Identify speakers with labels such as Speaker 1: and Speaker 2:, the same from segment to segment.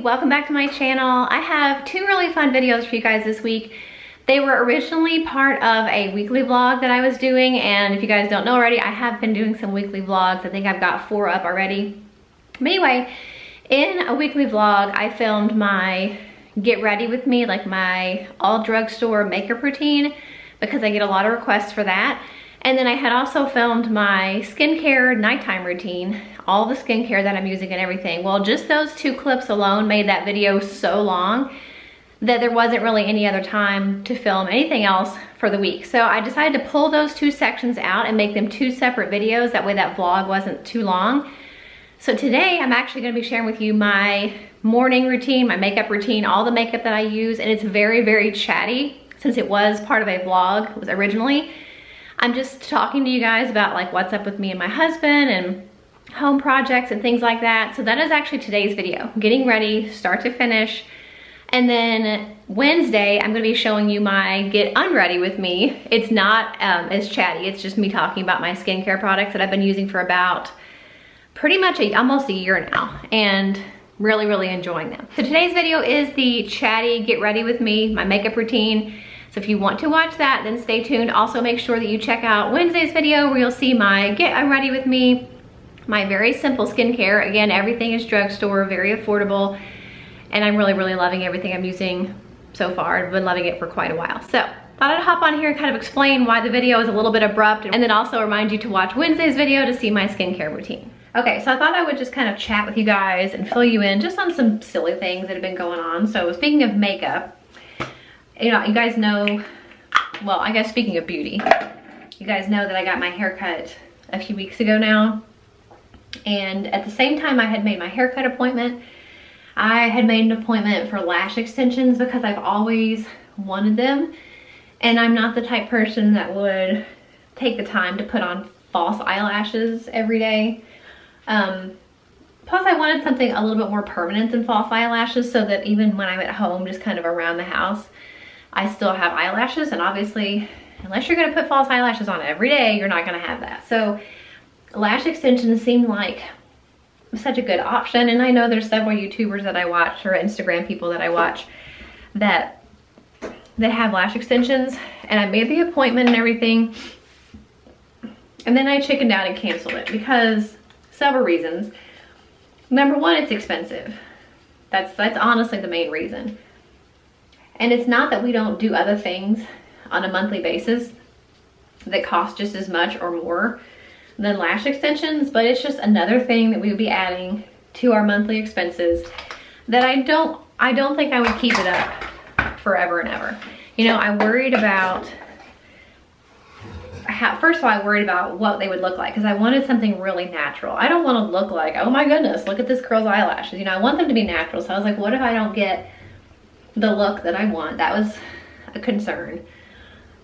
Speaker 1: welcome back to my channel. I have two really fun videos for you guys this week. They were originally part of a weekly vlog that I was doing, and if you guys don't know already, I have been doing some weekly vlogs. I think I've got 4 up already. But anyway, in a weekly vlog, I filmed my get ready with me, like my all drugstore makeup routine, because I get a lot of requests for that. And then I had also filmed my skincare nighttime routine, all the skincare that I'm using and everything. Well, just those 2 clips alone made that video so long that there wasn't really any other time to film anything else for the week. So I decided to pull those 2 sections out and make them 2 separate videos. That way that vlog wasn't too long. So today I'm actually gonna be sharing with you my morning routine, my makeup routine, all the makeup that I use, and it's very, very chatty since it was part of a vlog, it was originally. I'm just talking to you guys about like what's up with me and my husband and home projects and things like that. So that is actually today's video, getting ready, start to finish. And then Wednesday, I'm gonna be showing you my get unready with me. It's not as chatty, it's just me talking about my skincare products that I've been using for about pretty much almost a year now, and really, really enjoying them. So today's video is the chatty get ready with me, my makeup routine. So if you want to watch that, then stay tuned. Also make sure that you check out Wednesday's video where you'll see my get unready with me, my very simple skincare. Again, everything is drugstore, very affordable. And I'm really, really loving everything I'm using so far. I've been loving it for quite a while. So thought I'd hop on here and kind of explain why the video is a little bit abrupt, and then also remind you to watch Wednesday's video to see my skincare routine. Okay, so I thought I would just kind of chat with you guys and fill you in just on some silly things that have been going on. So speaking of makeup, you know, you guys know, well, I guess speaking of beauty, you guys know that I got my hair cut a few weeks ago now. And at the same time I had made my haircut appointment, I had made an appointment for lash extensions because I've always wanted them. And I'm not the type person that would take the time to put on false eyelashes every day. Plus I wanted something a little bit more permanent than false eyelashes, so that even when I'm at home, just kind of around the house, I still have eyelashes. And obviously, unless you're gonna put false eyelashes on every day, you're not gonna have that. So lash extensions seemed like such a good option. And I know there's several YouTubers that I watch, or Instagram people that I watch, that have lash extensions. And I made the appointment and everything. And then I chickened out and canceled it because several reasons. Number one, it's expensive. That's honestly the main reason. And it's not that we don't do other things on a monthly basis that cost just as much or more than lash extensions, but it's just another thing that we would be adding to our monthly expenses that I don't think I would keep it up forever and ever. You know, I worried about first of all, I worried about what they would look like, because I wanted something really natural. I don't want to look like, oh my goodness, look at this girl's eyelashes. You know, I want them to be natural. So I was like, what if I don't get the look that I want? That was a concern.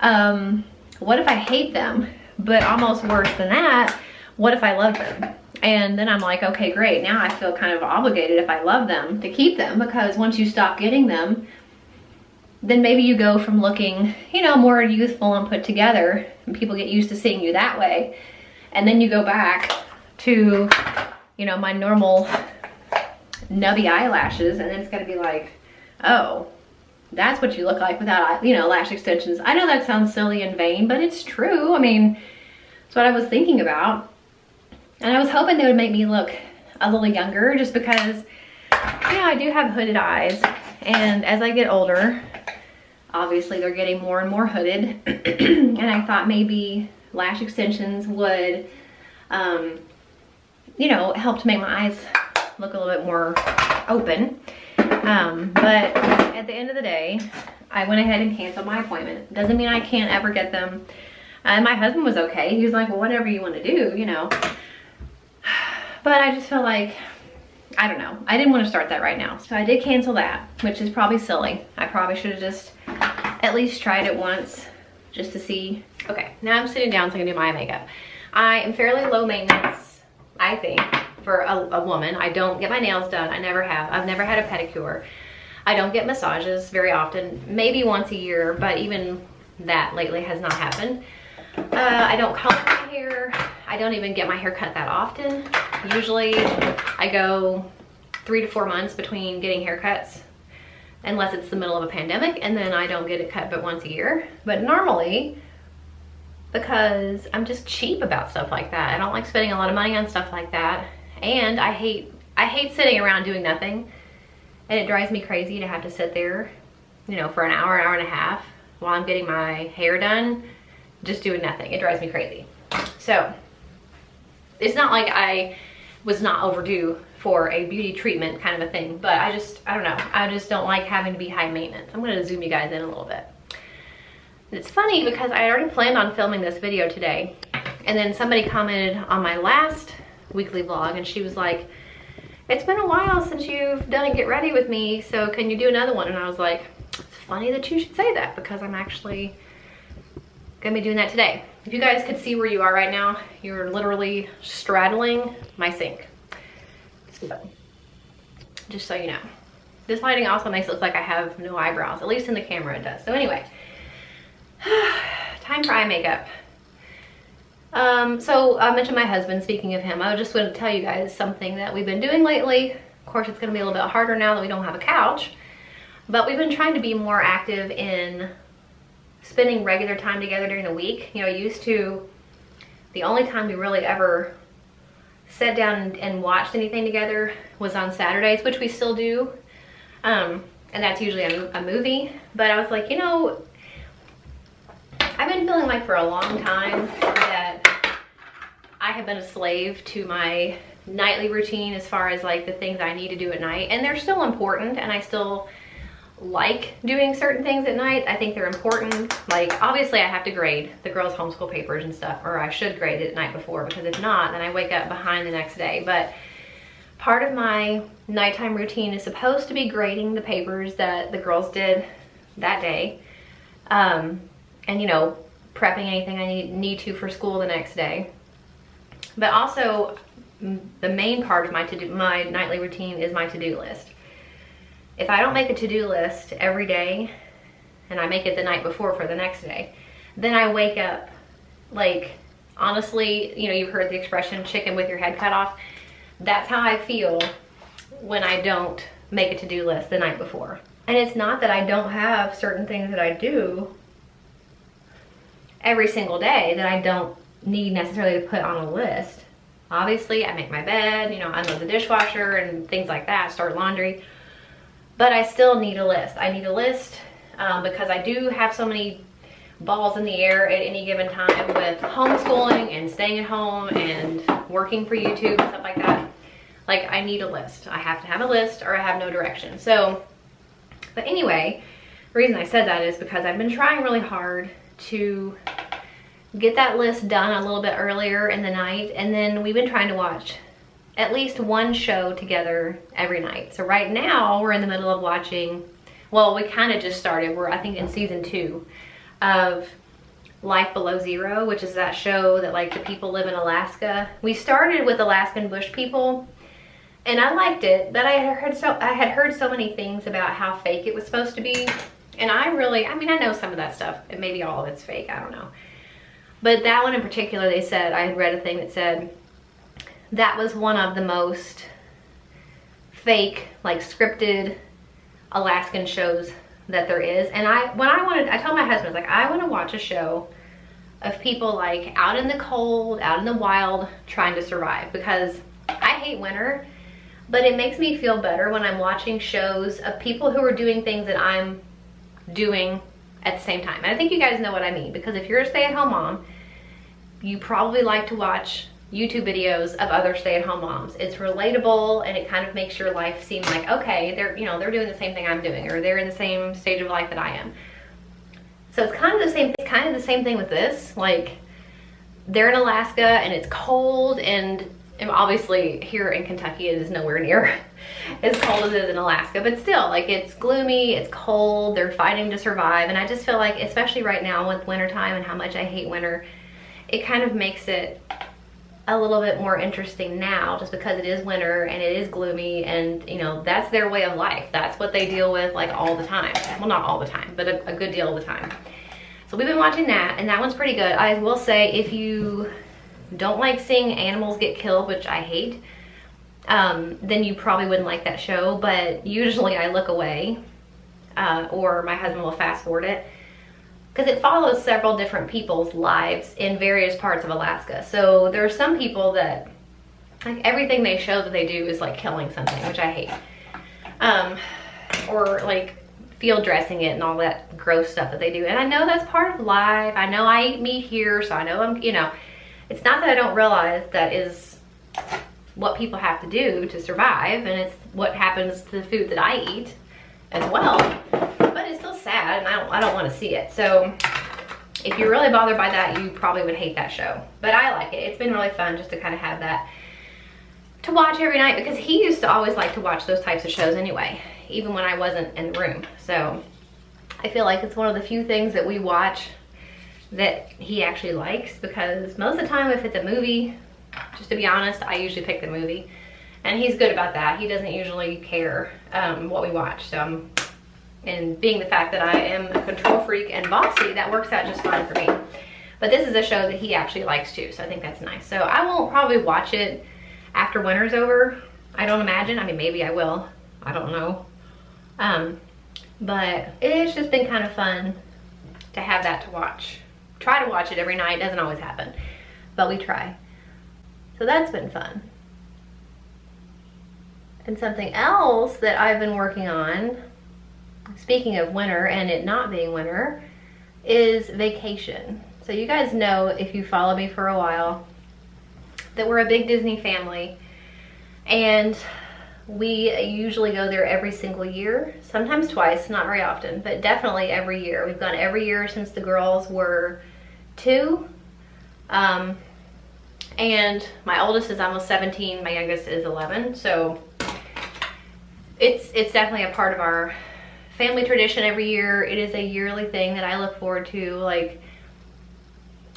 Speaker 1: What if I hate them? But almost worse than that, what if I love them? And then I'm like, okay, great. Now I feel kind of obligated, if I love them, to keep them, because once you stop getting them, then maybe you go from looking, you know, more youthful and put together, and people get used to seeing you that way. And then you go back to, you know, my normal nubby eyelashes, and then it's gonna be like, oh, that's what you look like without, you know, lash extensions. I know that sounds silly and vain, but it's true. I mean, it's what I was thinking about. And I was hoping they would make me look a little younger, just because, you know, I do have hooded eyes. And as I get older, obviously they're getting more and more hooded. And I thought maybe lash extensions would, you know, help to make my eyes look a little bit more open. But at the end of the day, I went ahead and canceled my appointment. Doesn't mean I can't ever get them. And my husband was okay. He was like, well, whatever you want to do, you know. But I just feel like, I don't know. I didn't want to start that right now. So I did cancel that, which is probably silly. I probably should have just at least tried it once just to see. Okay, now I'm sitting down so I can do my makeup. I am fairly low maintenance, I think, for a woman. I don't get my nails done. I never have. I've never had a pedicure. I don't get massages very often, maybe once a year, but even that lately has not happened. I don't color my hair. I don't even get my hair cut that often. Usually I go 3 to 4 months between getting haircuts, unless it's the middle of a pandemic, and then I don't get it cut but once a year. But normally, because I'm just cheap about stuff like that. I don't like spending a lot of money on stuff like that. And I hate sitting around doing nothing. And it drives me crazy to have to sit there, you know, for an hour and a half while I'm getting my hair done, just doing nothing. It drives me crazy. So it's not like I was not overdue for a beauty treatment kind of a thing, but I don't know. I just don't like having to be high maintenance. I'm gonna zoom you guys in a little bit. It's funny because I already planned on filming this video today, and then somebody commented on my last weekly vlog, and she was like, it's been a while since you've done a get ready with me, so can you do another one? And I was like, it's funny that you should say that, because I'm actually gonna be doing that today. If you guys could see where you are right now, you're literally straddling my sink. So, just so you know. This lighting also makes it look like I have no eyebrows, at least in the camera it does. So anyway, time for eye makeup. So I mentioned my husband. Speaking of him, I just want to tell you guys something that we've been doing lately. Of course, it's going to be a little bit harder now that we don't have a couch, but we've been trying to be more active in spending regular time together during the week. You know, used to, the only time we really ever sat down and watched anything together was on Saturdays, which we still do. And that's usually a movie. But I was like, you know, I've been feeling like for a long time that I have been a slave to my nightly routine as far as like the things I need to do at night. And they're still important, and I still like doing certain things at night. I think they're important. Like, obviously I have to grade the girls' homeschool papers and stuff, or I should grade it the night before, because if not, then I wake up behind the next day. But part of my nighttime routine is supposed to be grading the papers that the girls did that day. And, you know, prepping anything I need to for school the next day. But also, the main part of my nightly routine is my to-do list. If I don't make a to-do list every day, and I make it the night before for the next day, then I wake up, like, honestly, you know, you've heard the expression, chicken with your head cut off. That's how I feel when I don't make a to-do list the night before. And it's not that I don't have certain things that I do every single day that I don't need necessarily to put on a list. Obviously, I make my bed, you know, unload the dishwasher and things like that, start laundry. But I still need a list. I need a list because I do have so many balls in the air at any given time with homeschooling and staying at home and working for YouTube and stuff like that. Like, I need a list. I have to have a list or I have no direction. So, but anyway, the reason I said that is because I've been trying really hard to get that list done a little bit earlier in the night, and then we've been trying to watch at least one show together every night. So right now we're in the middle of watching, well, we kind of just started, we're I think in season 2 of Life Below Zero, which is that show that like the people live in Alaska. We started with Alaskan bush people, and I liked it, but I had heard so many things about how fake it was supposed to be, and I mean, I know some of that stuff, and maybe all of it's fake, I don't know. But that one in particular, they said, I had read a thing that said that was one of the most fake, like scripted Alaskan shows that there is. And I told my husband, like, I want to watch a show of people like out in the cold, out in the wild, trying to survive, because I hate winter, but it makes me feel better when I'm watching shows of people who are doing things that I'm doing at the same time. And I think you guys know what I mean, because if you're a stay-at-home mom, you probably like to watch YouTube videos of other stay-at-home moms. It's relatable, and it kind of makes your life seem like, okay, they're doing the same thing I'm doing, or they're in the same stage of life that I am. So it's kind of the same thing with this. Like, they're in Alaska and it's cold, and obviously here in Kentucky it is nowhere near as cold as it is in Alaska, but still, like, it's gloomy, it's cold, they're fighting to survive. And I just feel like, especially right now with wintertime and how much I hate winter, it kind of makes it a little bit more interesting now, just because it is winter and it is gloomy, and you know, that's their way of life. That's what they deal with like all the time. Well, not all the time, but a good deal of the time. So we've been watching that, and that one's pretty good. I will say, if you don't like seeing animals get killed, which I hate, then you probably wouldn't like that show. But usually I look away, or my husband will fast forward it, because it follows several different people's lives in various parts of Alaska. So there are some people that, like, everything they show that they do is like killing something, which I hate. Or like field dressing it and all that gross stuff that they do. And I know that's part of life. I know I eat meat here, so I know I'm, you know, it's not that I don't realize that is what people have to do to survive, and it's what happens to the food that I eat as well. But it's still sad, and I don't want to see it. So if you're really bothered by that, you probably would hate that show. But I like it. It's been really fun just to kind of have that to watch every night, because he used to always like to watch those types of shows anyway, even when I wasn't in the room. So I feel like it's one of the few things that we watch that he actually likes, because most of the time if it's a movie, just to be honest, I usually pick the movie, and he's good about that. He doesn't usually care what we watch. So and being the fact that I am a control freak and bossy, that works out just fine for me. But this is a show that he actually likes too, so I think that's nice. So I won't probably watch it after winter's over, I don't imagine. I mean, maybe I will, I don't know. But it's just been kind of fun to have that to watch. Try to watch it every night. It doesn't always happen, but we try. So that's been fun. And something else that I've been working on, speaking of winter and it not being winter, is vacation. So you guys know, if you follow me for a while, that we're a big Disney family, and we usually go there every single year, sometimes twice, not very often, but definitely every year. We've gone every year since the girls were 2, and my oldest is almost 17, my youngest is 11, so it's definitely a part of our family tradition every year. It is a yearly thing that I look forward to. Like,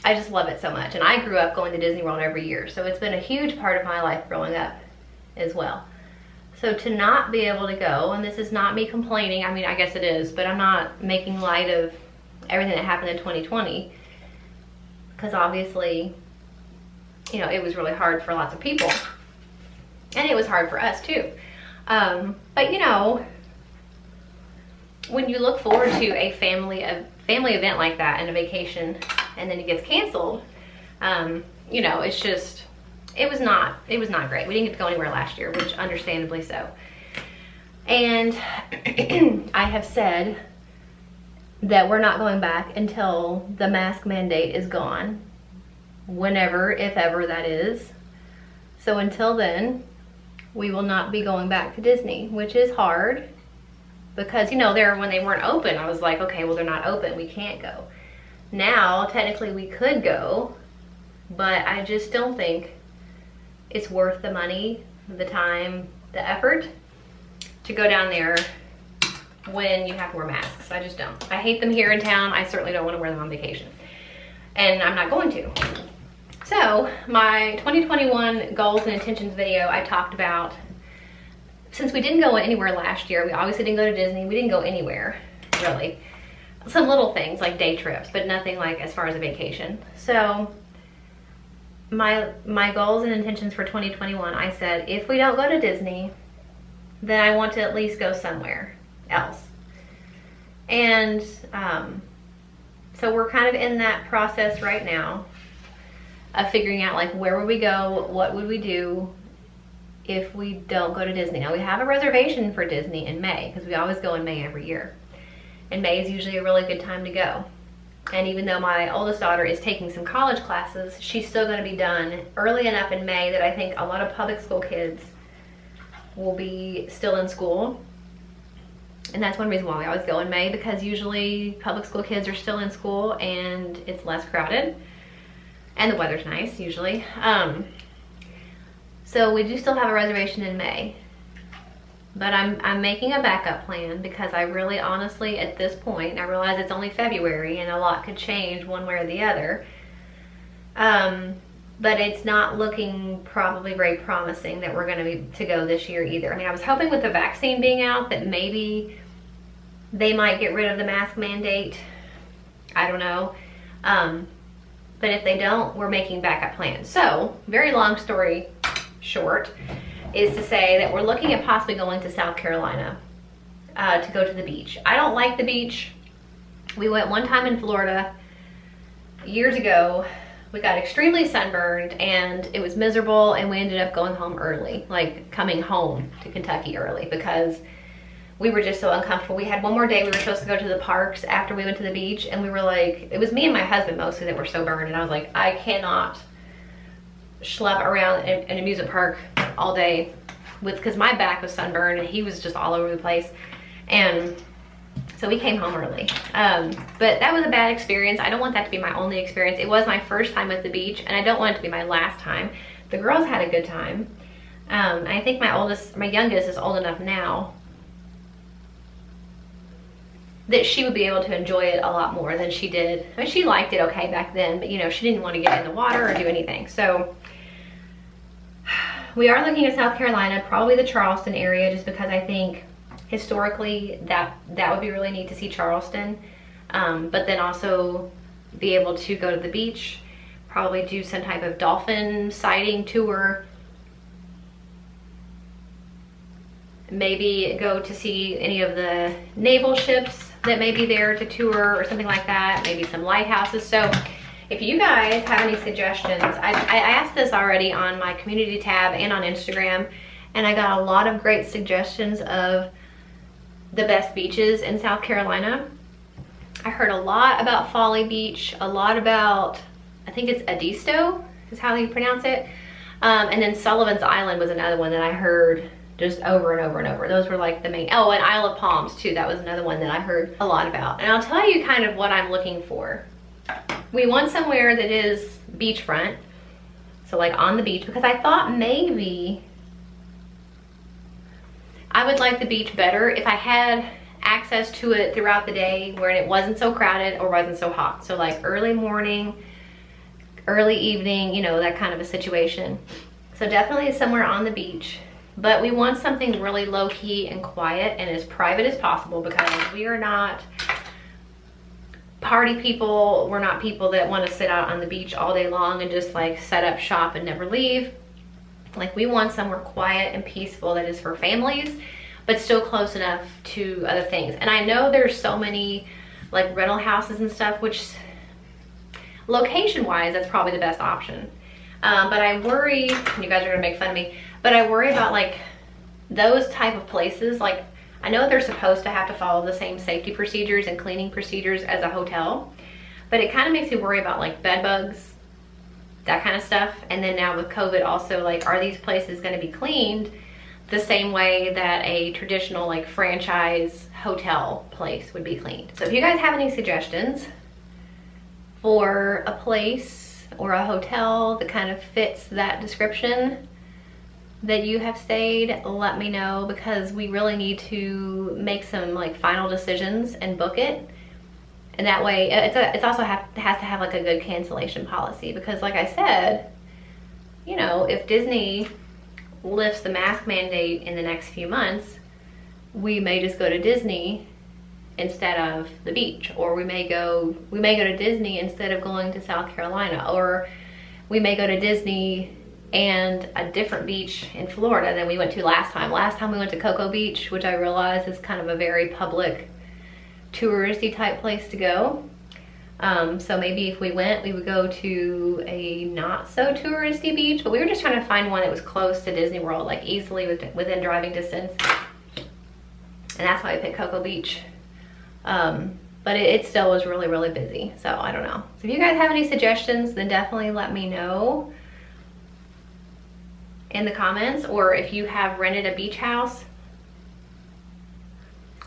Speaker 1: I just love it so much. And I grew up going to Disney World every year, so it's been a huge part of my life growing up as well. So to not be able to go, and this is not me complaining, I mean, I guess it is, but I'm not making light of everything that happened in 2020, because obviously, you know, it was really hard for lots of people, and it was hard for us too. But you know, when you look forward to a family event like that and a vacation, and then it gets canceled, you know, it's just, it was not great. We didn't get to go anywhere last year, which understandably so. And I have said that we're not going back until the mask mandate is gone, whenever, if ever that is. So until then, we will not be going back to Disney, which is hard, because, you know, when they weren't open, I was like, okay, well, they're not open, we can't go. Now, technically we could go, but I just don't think it's worth the money, the time, the effort to go down there when you have to wear masks. I just don't. I hate them here in town. I certainly don't want to wear them on vacation, and I'm not going to. So my 2021 goals and intentions video, I talked about, since we didn't go anywhere last year, we obviously didn't go to Disney, we didn't go anywhere, really. Some little things like day trips, but nothing like as far as a vacation. So my goals and intentions for 2021, I said, if we don't go to Disney, then I want to at least go somewhere else. And so we're kind of in that process right now of figuring out, like, where would we go, what would we do if we don't go to Disney. Now, we have a reservation for Disney in May, because we always go in May every year, and May is usually a really good time to go. And even though my oldest daughter is taking some college classes, she's still going to be done early enough in May that I think a lot of public school kids will be still in school. And that's one reason why we always go in May, because usually public school kids are still in school and it's less crowded and the weather's nice usually. So we do still have a reservation in May, but I'm making a backup plan, because I really honestly, at this point, I realize it's only February and a lot could change one way or the other. But it's not looking probably very promising that we're going to go this year either. I mean, I was hoping with the vaccine being out that maybe they might get rid of the mask mandate. I don't know. But if they don't, we're making backup plans. So, very long story short, is to say that we're looking at possibly going to South Carolina to go to the beach. I don't like the beach. We went one time in Florida years ago. We got extremely sunburned and it was miserable, and we ended up going home early, like coming home to Kentucky early, because we were just so uncomfortable. We had one more day. We were supposed to go to the parks after we went to the beach, and we were like, it was me and my husband mostly that were so burned, and I was like, I cannot schlep around an amusement park all day because my back was sunburned and he was just all over the place. And so we came home early. But that was a bad experience. I don't want that to be my only experience. It was my first time at the beach, and I don't want it to be my last time. The girls had a good time. I think my youngest is old enough now that she would be able to enjoy it a lot more than she did. I mean, she liked it okay back then, but you know, she didn't want to get in the water or do anything. So we are looking at South Carolina, probably the Charleston area, just because I think historically that would be really neat to see Charleston. But then also be able to go to the beach, probably do some type of dolphin sighting tour, maybe go to see any of the naval ships that may be there to tour or something like that, maybe some lighthouses. So if you guys have any suggestions, I asked this already on my community tab and on Instagram, and I got a lot of great suggestions of the best beaches in South Carolina. I heard a lot about Folly Beach, a lot about, I think it's Edisto is how you pronounce it. And then Sullivan's Island was another one that I heard just over and over and over. Those were like the main, oh, and Isle of Palms too. That was another one that I heard a lot about. And I'll tell you kind of what I'm looking for. We want somewhere that is beachfront, so like on the beach, because I thought maybe I would like the beach better if I had access to it throughout the day where it wasn't so crowded or wasn't so hot. So like early morning, early evening, you know, that kind of a situation. So definitely somewhere on the beach. But we want something really low-key and quiet and as private as possible, because we are not party people. We're not people that want to sit out on the beach all day long and just like set up shop and never leave. Like, we want somewhere quiet and peaceful that is for families, but still close enough to other things. And I know there's so many like rental houses and stuff, which location-wise, that's probably the best option. But I worry, and you guys are gonna make fun of me, but I worry about like those type of places. Like, I know they're supposed to have to follow the same safety procedures and cleaning procedures as a hotel, but it kind of makes me worry about like bed bugs, that kind of stuff. And then now with COVID also, like, are these places going to be cleaned the same way that a traditional like franchise hotel place would be cleaned? So if you guys have any suggestions for a place or a hotel that kind of fits that description that you have stayed, let me know, because we really need to make some like final decisions and book it. And that way it's also has to have like a good cancellation policy, because like I said, you know, if Disney lifts the mask mandate in the next few months, we may just go to Disney instead of the beach, or we may go to Disney instead of going to South Carolina, or we may go to Disney and a different beach in Florida than we went to last time. Last time we went to Cocoa Beach, which I realize is kind of a very public touristy type place to go. So maybe if we went, we would go to a not so touristy beach, but we were just trying to find one that was close to Disney World, like easily within driving distance. And that's why I picked Cocoa Beach. But it still was really, really busy. So I don't know. So if you guys have any suggestions, then definitely let me know in the comments. Or if you have rented a beach house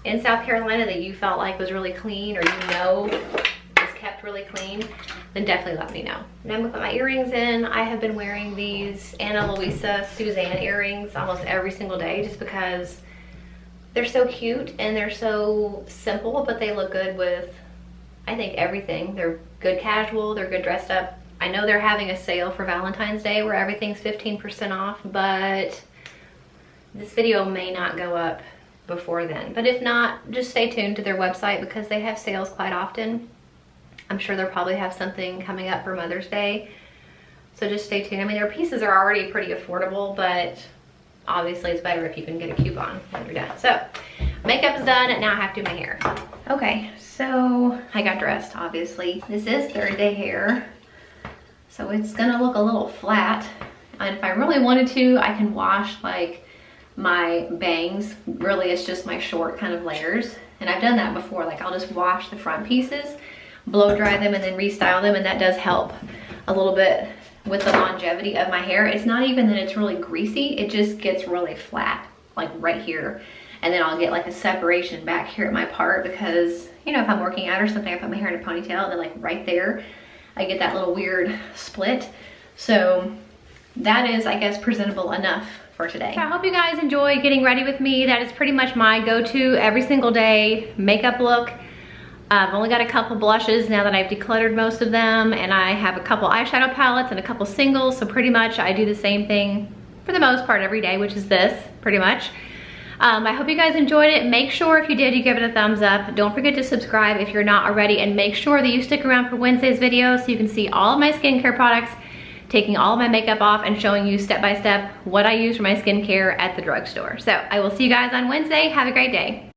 Speaker 1: in South Carolina that you felt like was really clean, or you know is kept really clean, then definitely let me know. And I'm gonna put my earrings in. I have been wearing these Ana Luisa Suzanne earrings almost every single day, just because they're so cute and they're so simple, but they look good with, I think, everything. They're good casual, they're good dressed up. I know they're having a sale for Valentine's Day where everything's 15% off, but this video may not go up before then. But if not, just stay tuned to their website, because they have sales quite often. I'm sure they'll probably have something coming up for Mother's Day, so just stay tuned. I mean, their pieces are already pretty affordable, but obviously it's better if you can get a coupon when you're done. So makeup's done, now I have to do my hair. Okay, so I got dressed, obviously. This is third day hair, so it's gonna look a little flat. And if I really wanted to, I can wash like my bangs. Really, it's just my short kind of layers. And I've done that before, like I'll just wash the front pieces, blow dry them, and then restyle them, and that does help a little bit with the longevity of my hair. It's not even that it's really greasy, it just gets really flat, like right here. And then I'll get like a separation back here at my part because, you know, if I'm working out or something, I put my hair in a ponytail, and then like right there, I get that little weird split. So that is, I guess, presentable enough for today. So I hope you guys enjoy getting ready with me. That is pretty much my go-to every single day makeup look. I've only got a couple blushes now that I've decluttered most of them, and I have a couple eyeshadow palettes and a couple singles, so pretty much I do the same thing for the most part every day, which is this, pretty much. I hope you guys enjoyed it. Make sure if you did, you give it a thumbs up. Don't forget to subscribe if you're not already, and make sure that you stick around for Wednesday's video so you can see all of my skincare products, taking all of my makeup off and showing you step by step what I use for my skincare at the drugstore. So I will see you guys on Wednesday. Have a great day.